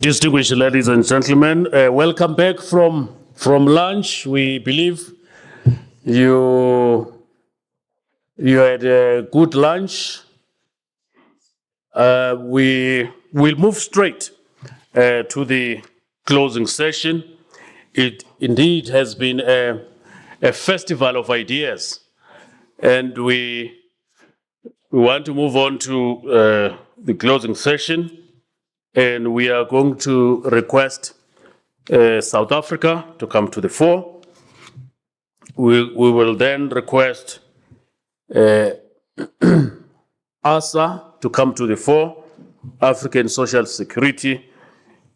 Distinguished ladies and gentlemen, welcome back from lunch. We believe you had a good lunch. We will move straight to the closing session. It indeed has been a festival of ideas, and we want to move on to the closing session. And we are going to request South Africa to come to the fore. We will then request ASA to come to the fore, African Social Security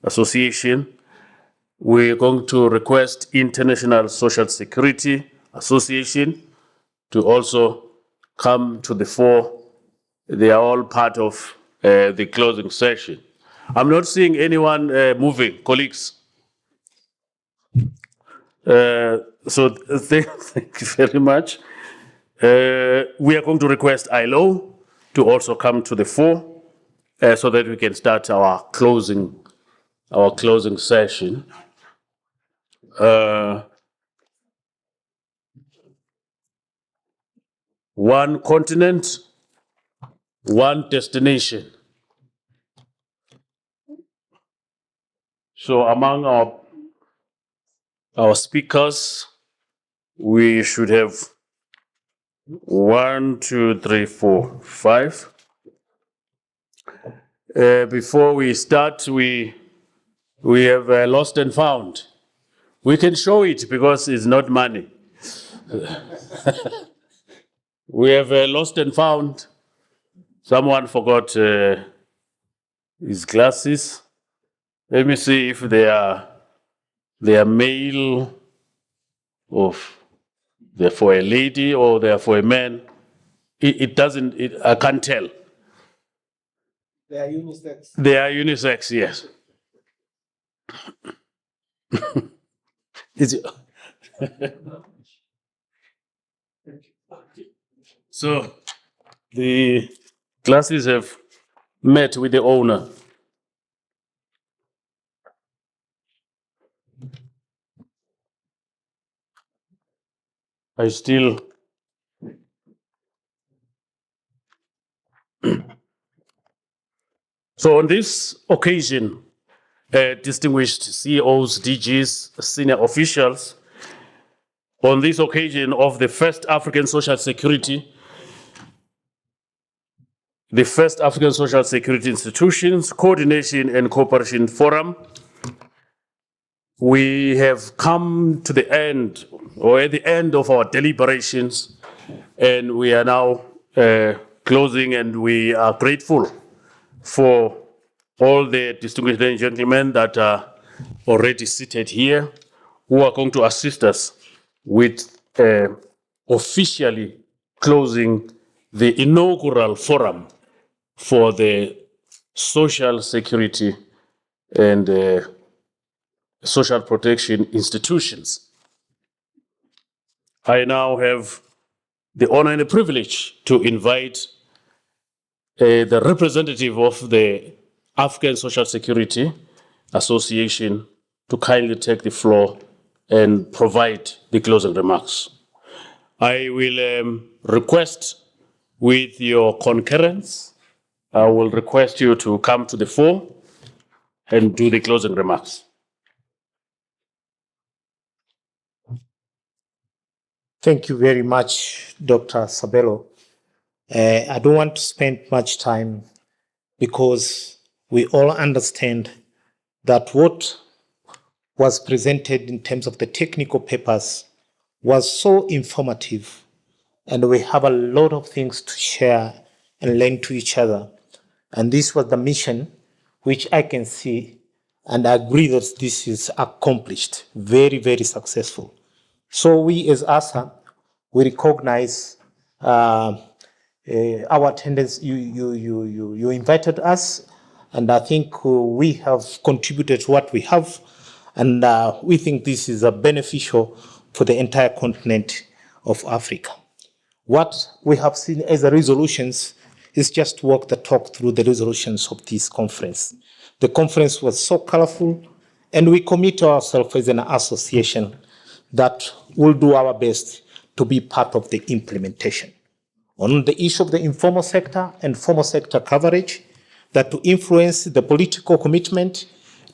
Association. We're going to request International Social Security Association to also come to the fore. They are all part of the closing session. I'm not seeing anyone moving, colleagues. So thank you very much. We are going to request ILO to also come to the fore so that we can start our closing session. One continent, one destination. So among our speakers, we should have 1, 2, 3, 4, 5. Before we start, we have lost and found. We can show it because it's not money. We have lost and found. Someone forgot his glasses. Let me see if they are male, or they're for a lady, or they're for a man. It doesn't. I can't tell. They are unisex. They are unisex, yes. So the glasses have met with the owner. I still. So on this occasion, distinguished CEOs, DGs, senior officials, on this occasion of the first African Social Security, the first African Social Security Institutions Coordination and Cooperation Forum, we have come to the end, or at the end of our deliberations, and we are now closing, and we are grateful for all the distinguished ladies and gentlemen that are already seated here, who are going to assist us with officially closing the inaugural forum for the social security and social protection institutions. I now have the honor and the privilege to invite the representative of the African Social Security Association to kindly take the floor and provide the closing remarks. I will request, with your concurrence, I will request you to come to the fore and do the closing remarks. Thank you very much, Dr. Sabelo. I don't want to spend much time because we all understand that what was presented in terms of the technical papers was so informative, and we have a lot of things to share and learn to each other. And this was the mission which I can see and I agree that this is accomplished, very, very successful. So we as ASA, we recognize our attendance. You invited us, and I think we have contributed what we have, and we think this is beneficial for the entire continent of Africa. What we have seen as the resolutions is just to walk the talk through the resolutions of this conference. The conference was so colorful, and we commit ourselves as an association that will do our best to be part of the implementation. On the issue of the informal sector and formal sector coverage, that to influence the political commitment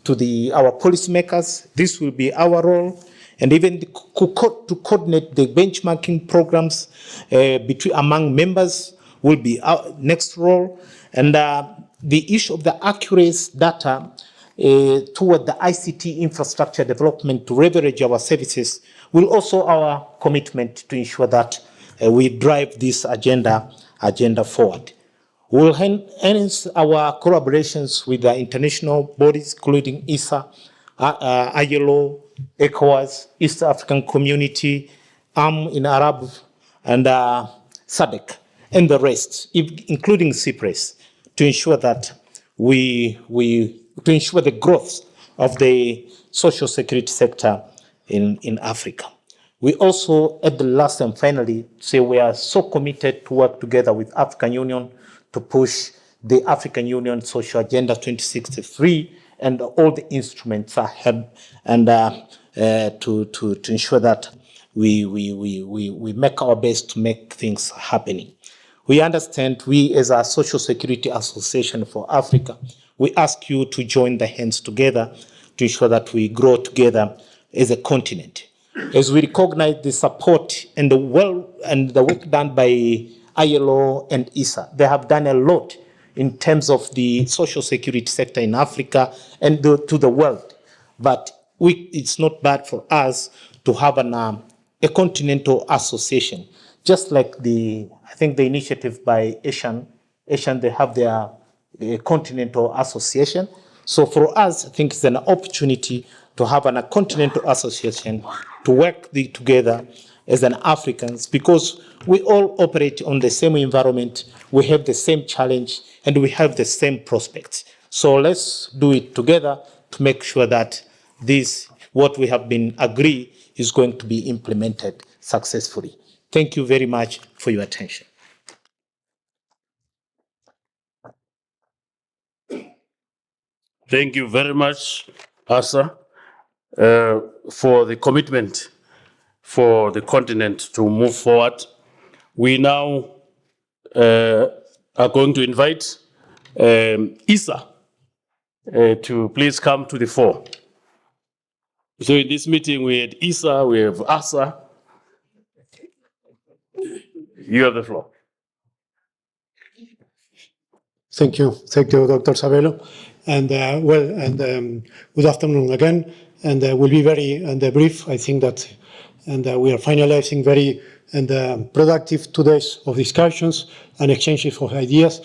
to our policymakers, this will be our role, and even to coordinate the benchmarking programs among members will be our next role. And the issue of the accurate data toward the ICT infrastructure development to leverage our services will also our commitment to ensure that we drive this agenda forward. We will enhance our collaborations with the international bodies, including ISA, ILO, ECOWAS, East African Community, in Arab, and SADC, and the rest, including CIPRES, to ensure that to ensure the growth of the social security sector in Africa. We also, at the last and finally, say we are so committed to work together with African Union to push the African Union Social Agenda 2063 and all the instruments ahead, and to ensure that we make our best to make things happening. We understand, we as a Social Security Association for Africa, we ask you to join the hands together to ensure that we grow together as a continent. As we recognize the support and the work done by ILO and ISA, they have done a lot in terms of the social security sector in Africa and to the world. But it's not bad for us to have a continental association, just like I think the initiative by Asian, they have their continental association. So for us, I think it's an opportunity to have a continental association to work together as an Africans, because we all operate on the same environment, we have the same challenge, and we have the same prospects. So let's do it together to make sure that what we have been agreed is going to be implemented successfully. Thank you very much for your attention. Thank you very much, Asa, for the commitment for the continent to move forward. We now are going to invite Isa to please come to the fore. So in this meeting, we had Isa, we have Asa. You have the floor. Thank you, Dr. Sabelo. And good afternoon again. And we'll be very brief. I think that, we are finalizing very productive 2 days of discussions and exchanges of ideas.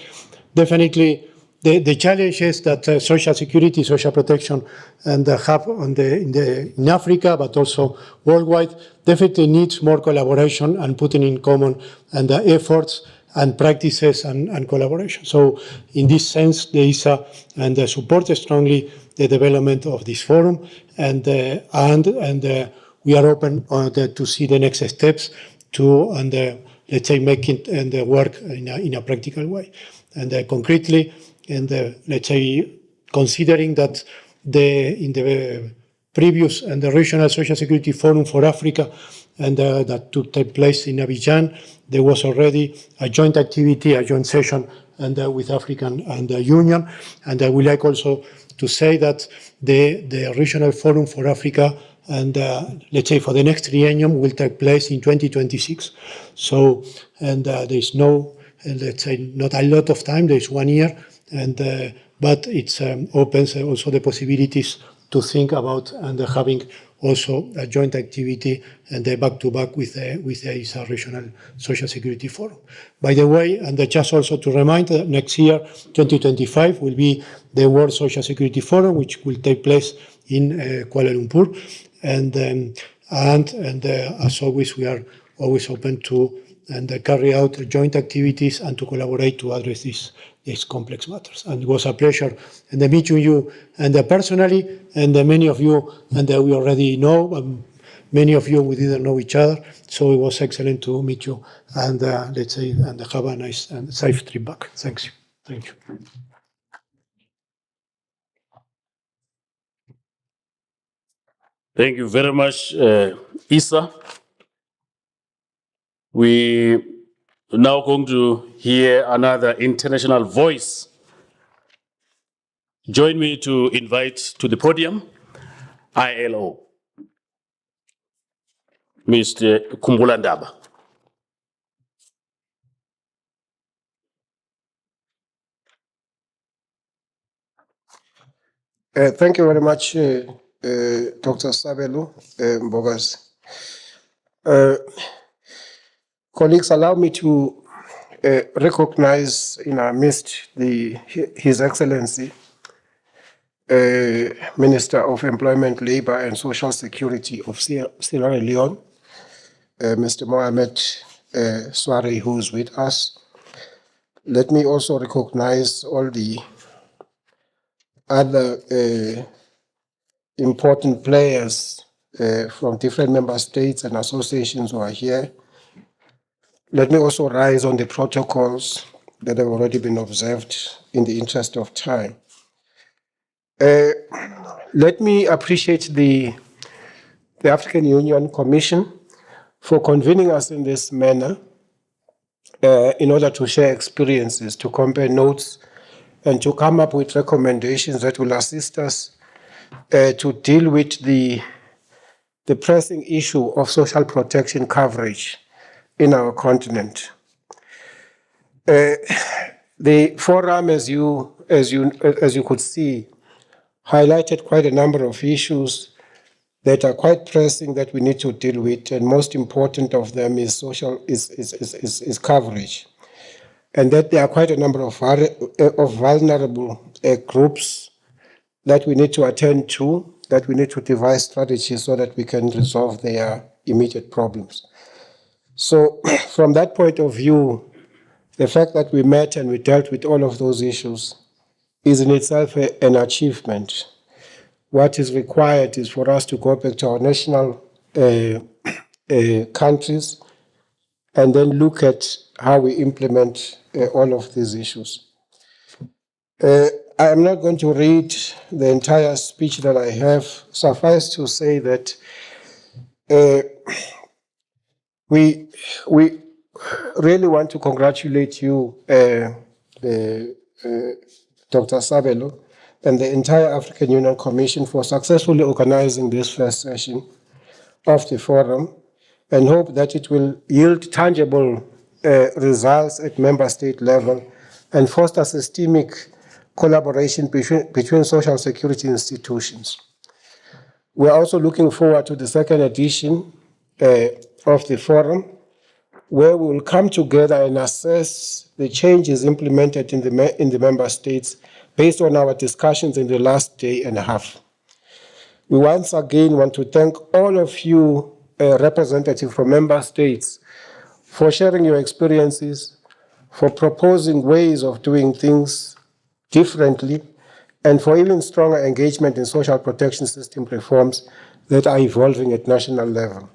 Definitely, the challenge is that social security, social protection, and have in Africa, but also worldwide, definitely needs more collaboration and putting in common and efforts and practices and collaboration. So in this sense, the ISA support strongly the development of this forum, and we are open to see the next steps to let's say make it work in a practical way. And concretely, let's say considering that in the previous and the regional social security forum for Africa that took place in Abidjan, there was already a joint activity, a joint session with African and the Union. And I would like also to say that the regional forum for Africa let's say for the next triennium will take place in 2026. So, there is no, let's say, not a lot of time, there is 1 year, but it opens also the possibilities to think about having also a joint activity and back-to-back with the ISA Regional Social Security Forum. By the way, just also to remind, next year, 2025, will be the World Social Security Forum, which will take place in Kuala Lumpur. As always, we are always open to carry out joint activities and to collaborate to address these complex matters. And it was a pleasure meeting you personally, and many of you, we already know, many of you, we didn't know each other, so it was excellent to meet you, and let's say, and have a nice and safe trip back. Thanks. Thank you. Thank you very much, Issa. We now going to hear another international voice. Join me to invite to the podium ILO, Mr. Kumbula Ndaba. Thank you very much, Dr. Sabelo Mbogas. Colleagues, allow me to recognize in our midst His Excellency, Minister of Employment, Labor and Social Security of Sierra Leone, Mr. Mohamed Sware, who is with us. Let me also recognize all the other important players from different member states and associations who are here. Let me also rise on the protocols that have already been observed in the interest of time. Let me appreciate the African Union Commission for convening us in this manner in order to share experiences, to compare notes, and to come up with recommendations that will assist us to deal with the pressing issue of social protection coverage in our continent. The forum, as you could see, highlighted quite a number of issues that are quite pressing that we need to deal with, and most important of them is coverage, and that there are quite a number of vulnerable groups that we need to attend to, that we need to devise strategies so that we can resolve their immediate problems. So from that point of view, the fact that we met and we dealt with all of those issues is in itself an achievement. What is required is for us to go back to our national countries and then look at how we implement all of these issues. I am not going to read the entire speech that I have. Suffice to say that we really want to congratulate you, Dr. Sabelo, and the entire African Union Commission for successfully organizing this first session of the forum, and hope that it will yield tangible results at member state level and foster systemic collaboration between social security institutions. We're also looking forward to the second edition of the forum, where we will come together and assess the changes implemented in the member states based on our discussions in the last day and a half. We once again want to thank all of you representatives from member states for sharing your experiences, for proposing ways of doing things differently, and for even stronger engagement in social protection system reforms that are evolving at national level.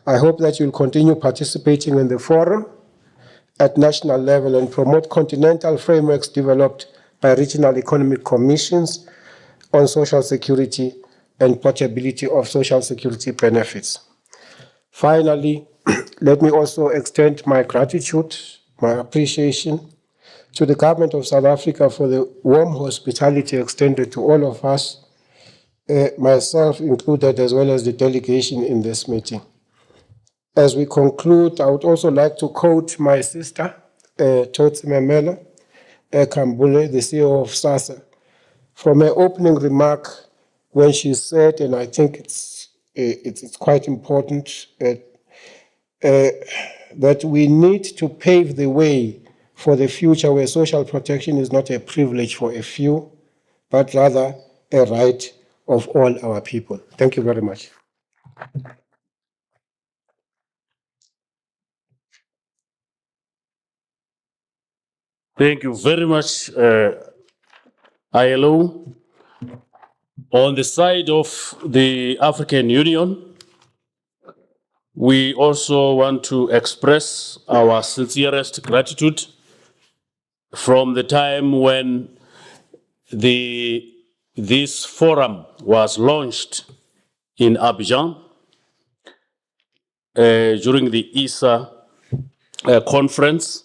I hope that you'll continue participating in the forum at national level and promote continental frameworks developed by regional economic commissions on social security and portability of social security benefits. Finally, let me also extend my gratitude, my appreciation to the government of South Africa for the warm hospitality extended to all of us, myself included, as well as the delegation in this meeting. As we conclude, I would also like to quote my sister, Tsotsi Memela Kambule, the CEO of SASSA, from her opening remark when she said, and I think it's quite important, that we need to pave the way for the future where social protection is not a privilege for a few, but rather a right of all our people. Thank you very much. Thank you very much, ILO. On the side of the African Union, We also want to express our sincerest gratitude from the time when this forum was launched in Abidjan during the ESA conference,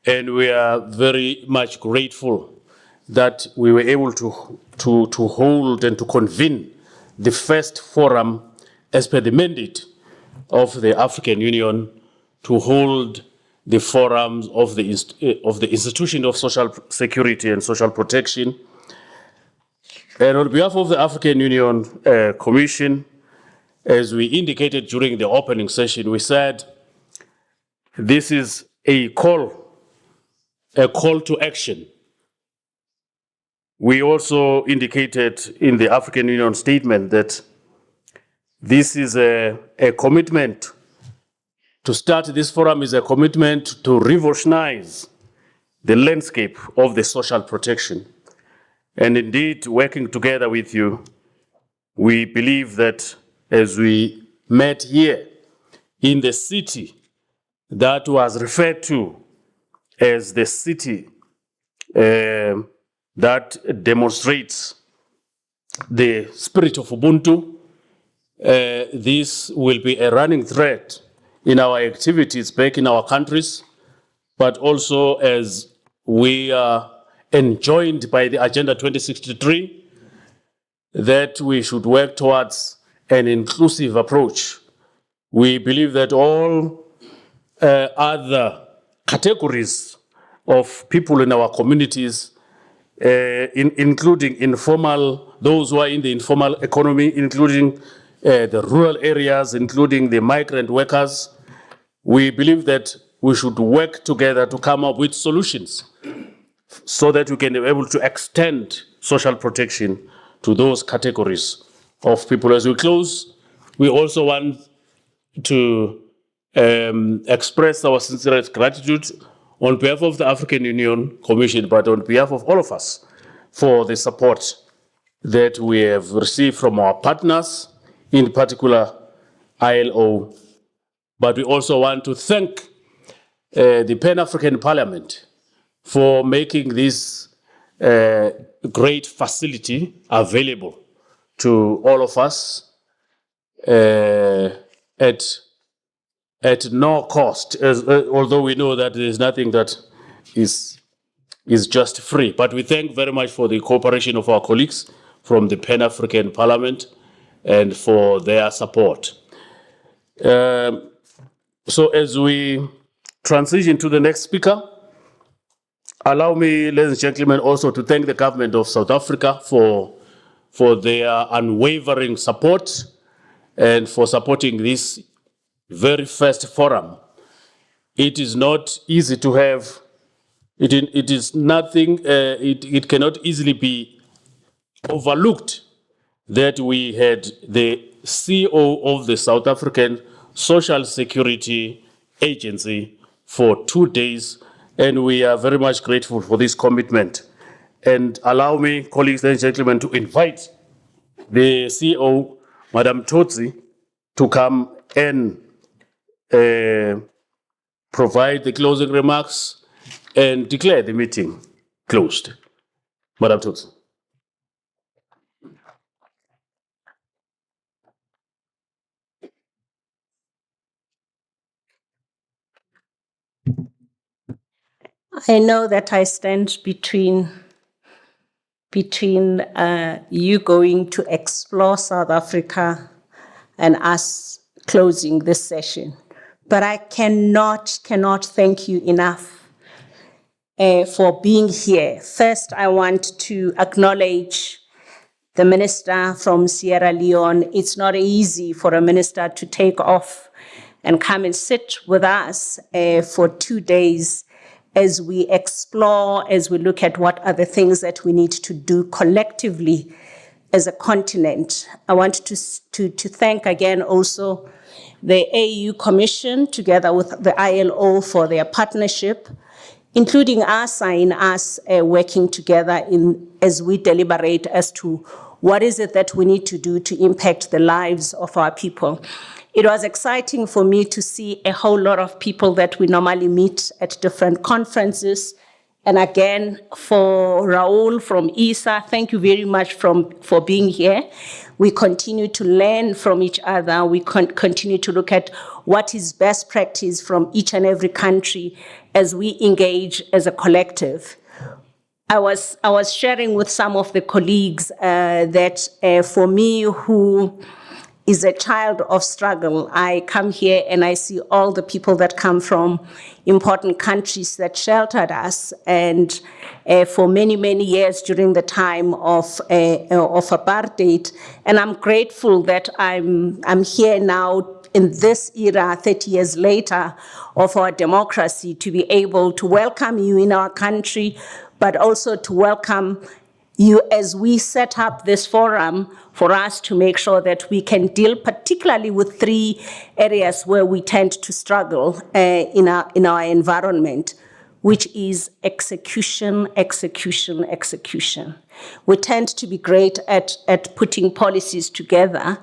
and we are very much grateful that we were able to hold and to convene the first forum as per the mandate of the African Union to hold the forums of the Institution of Social Security and Social Protection. And on behalf of the African Union Commission, as we indicated during the opening session, we said this is a call to action. We also indicated in the African Union statement that this is a commitment to start this forum is a commitment to revolutionize the landscape of the social protection. And indeed, working together with you, we believe that as we met here in the city that was referred to as the city that demonstrates the spirit of Ubuntu, this will be a running thread in our activities back in our countries, but also as we are enjoined by the Agenda 2063, that we should work towards an inclusive approach. We believe that all other categories of people in our communities, including informal, those who are in the informal economy, including the rural areas, including the migrant workers, we believe that we should work together to come up with solutions so that we can be able to extend social protection to those categories of people. As we close, we also want to express our sincerest gratitude on behalf of the African Union Commission, but on behalf of all of us, for the support that we have received from our partners, in particular ILO. But we also want to thank the Pan-African Parliament for making this great facility available to all of us at no cost, although we know that there is nothing that is just free. But we thank very much for the cooperation of our colleagues from the Pan-African Parliament and for their support. So as we transition to the next speaker, allow me, ladies and gentlemen, also to thank the government of South Africa for their unwavering support and for supporting this very first forum. It is not easy to have, it is nothing, it cannot easily be overlooked that we had the CEO of the South African Social Security Agency for 2 days, and we are very much grateful for this commitment. And allow me, colleagues and gentlemen, to invite the CEO, Madam Tsotsi, to come and provide the closing remarks and declare the meeting closed. Madam Tsotsi. I know that I stand between you going to explore South Africa and us closing this session. But I cannot thank you enough for being here. First, I want to acknowledge the minister from Sierra Leone. It's not easy for a minister to take off and come and sit with us for 2 days as we explore, as we look at what are the things that we need to do collectively as a continent. I want to thank again also the AU Commission together with the ILO for their partnership, including ASA in us working together as we deliberate as to what is it that we need to do to impact the lives of our people. It was exciting for me to see a whole lot of people that we normally meet at different conferences. And again, for Raul from ISA, thank you very much for being here. We continue to learn from each other. We continue to look at what is best practice from each and every country as we engage as a collective. I was sharing with some of the colleagues that for me, who is a child of struggle, I come here and I see all the people that come from important countries that sheltered us, and for many, many years during the time of apartheid. And I'm grateful that I'm here now in this era, 30 years later, of our democracy, to be able to welcome you in our country, but also to welcome you as we set up this forum for us to make sure that we can deal particularly with 3 areas where we tend to struggle in our environment, which is execution, execution, execution. We tend to be great at putting policies together,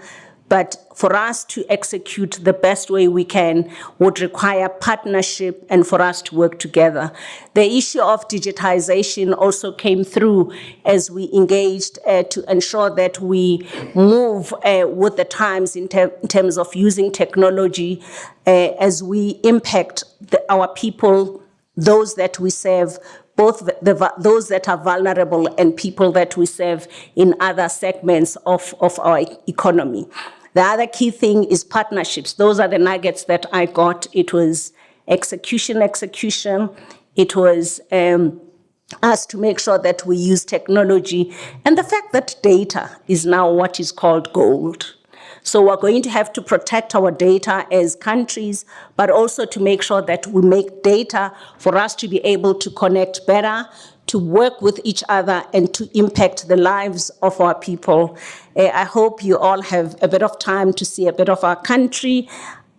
but for us to execute the best way we can would require partnership and for us to work together. The issue of digitization also came through as we engaged to ensure that we move with the times in terms of using technology as we impact our people, those that we serve, both those that are vulnerable and people that we serve in other segments of our economy. The other key thing is partnerships. Those are the nuggets that I got. It was execution. It was us to make sure that we use technology, and the fact that data is now what is called gold. So we're going to have to protect our data as countries, but also to make sure that we make data for us to be able to connect better, to work with each other, and to impact the lives of our people. I hope you all have a bit of time to see a bit of our country.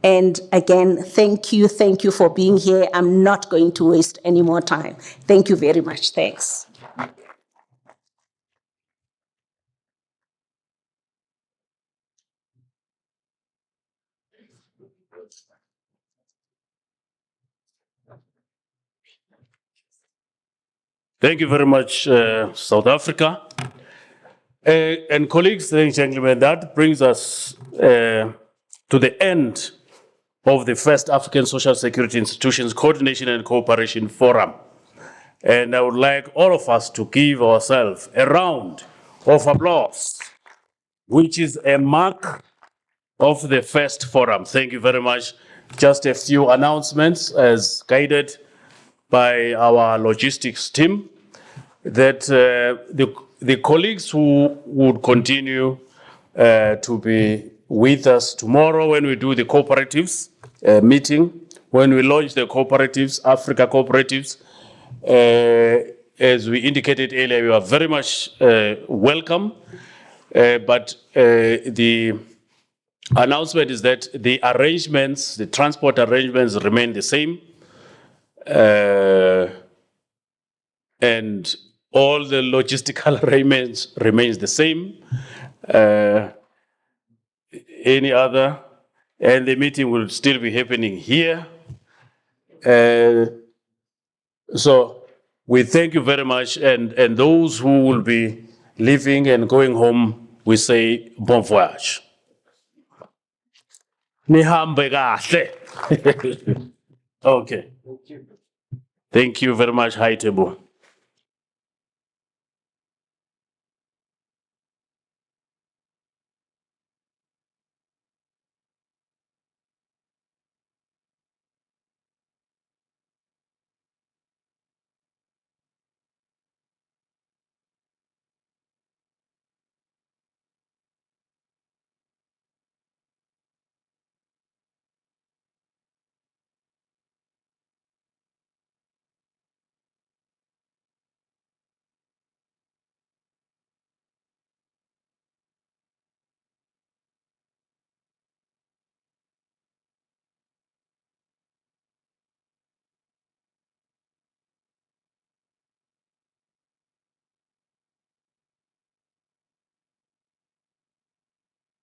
And again, thank you for being here. I'm not going to waste any more time. Thank you very much. Thanks. Thank you very much, South Africa. And colleagues, ladies and gentlemen, that brings us to the end of the first African Social Security Institutions Coordination and Cooperation Forum. And I would like all of us to give ourselves a round of applause, which is a mark of the first forum. Thank you very much. Just a few announcements as guided by our logistics team, that the colleagues who would continue to be with us tomorrow when we do the cooperatives meeting, when we launch the cooperatives, Africa cooperatives, as we indicated earlier, you are very much welcome. But the announcement is that the arrangements, the transport arrangements remain the same. And all the logistical arrangements remains the same. Any other, and the meeting will still be happening here. So we thank you very much, and those who will be leaving and going home, we say bon voyage. Nihambe kahle. Okay. Thank you very much, High Table.